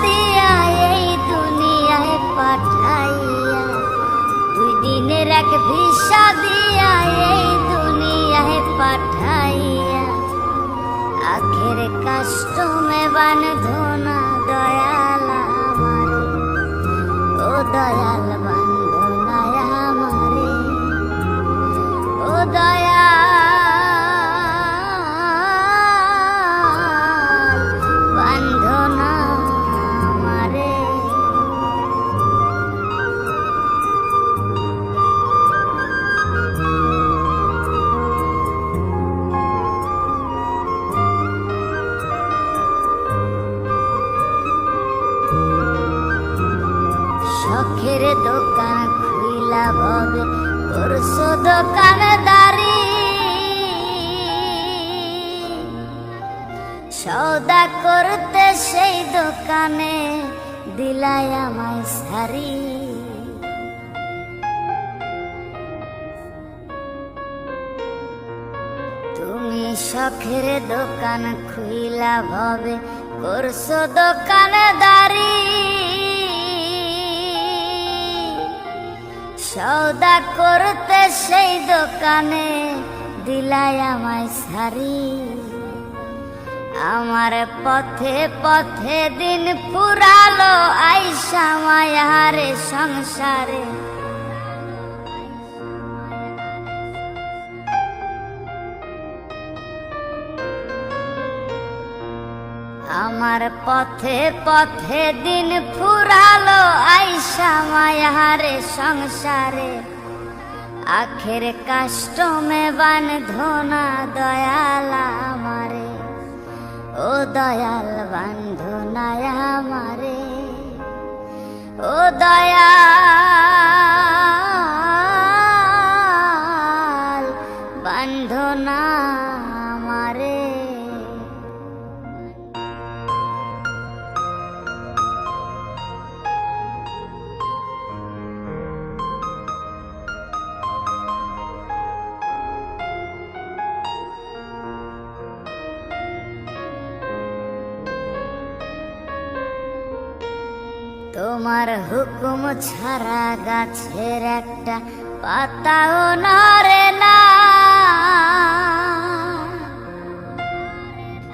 দিয়া এই দুনিয়ায় পাঠাইয়া, 2 দিনের এক ভিসা দিয়া এই দুনিয়ায় পাঠাইয়া, আখের কাস্টমে বাঁধনা দয়াল আমারে, ও দয়াল বাঁধনা আমারে, ও দয়াল বাঁধনা আমারে। শখের দোকান খুইলা ভবে করছো দোকানদারি, সওদা করতে সেই দোকানে দিলাই আমায় সারি। তুমি শখের দোকান খুইলা ভবে করছো দোকানদারি, সওদা করতে সেই দোকানে দিলাই আমায় সারি। আমার পথে পথে দিন ফুরালো আইসা মায়ারে সংসারে, আমার পথে পথে দিন ফুরালো আইসা মায়ারে সংসারে, আখের কাস্টমে বাঁধনা দয়াল আমারে, ও দয়াল বাঁধনা আমারে, ও দয়াল বাঁধনা আমারে। তোমার হুকুম ছাড়া গাছের একটা পাতাও নড়ে না,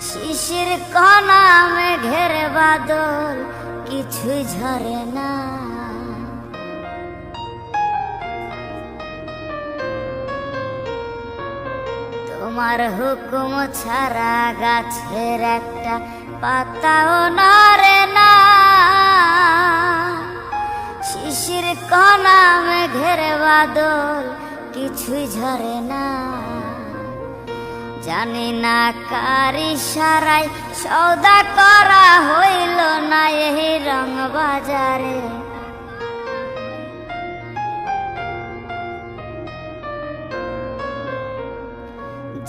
শিশির কণা মেঘের বাদল কিছুই ঝরে না। তোমার হুকুম ছাড়া গাছের একটা পাতাও নড়ে না, শিশির কণা মেঘের বাদল কিছুই ঝরে না। জানি না কার ইশারায় সওদা করা হইল না এই রং বাজারে,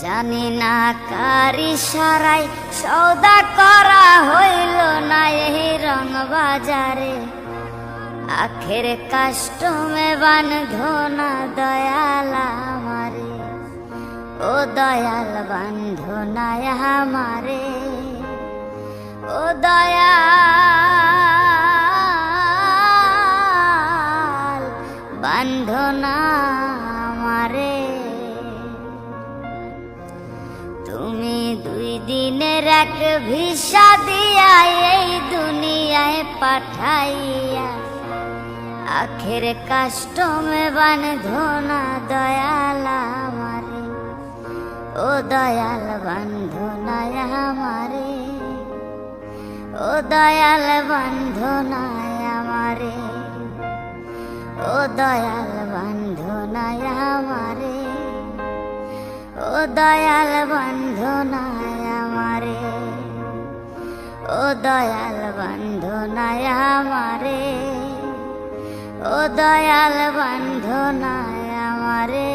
জানি না কার ইশারায় সওদা করা হইল না এই রং বাজারে, আখের কাস্টমে বাঁধনা দয়াল আমারে, ও দয়াল বাঁধনা আমারে, ও দয়াল বাঁধনা আমারে। তুমি 2 দিনের এক ভিসা দিয়া এই দুনিয়ায় পাঠাইয়া, আখের কাস্টমে বাঁধনা দয়াল আমারে, ও দয়াল বাঁধনা আমারে, ও দয়াল বাঁধনা আমারে, ও দয়াল বাঁধনা আমারে, ও দয়াল বাঁধনা আমারে, ও দয়াল বাঁধনা আমারে, ও দয়াল বাঁধনা আমারে।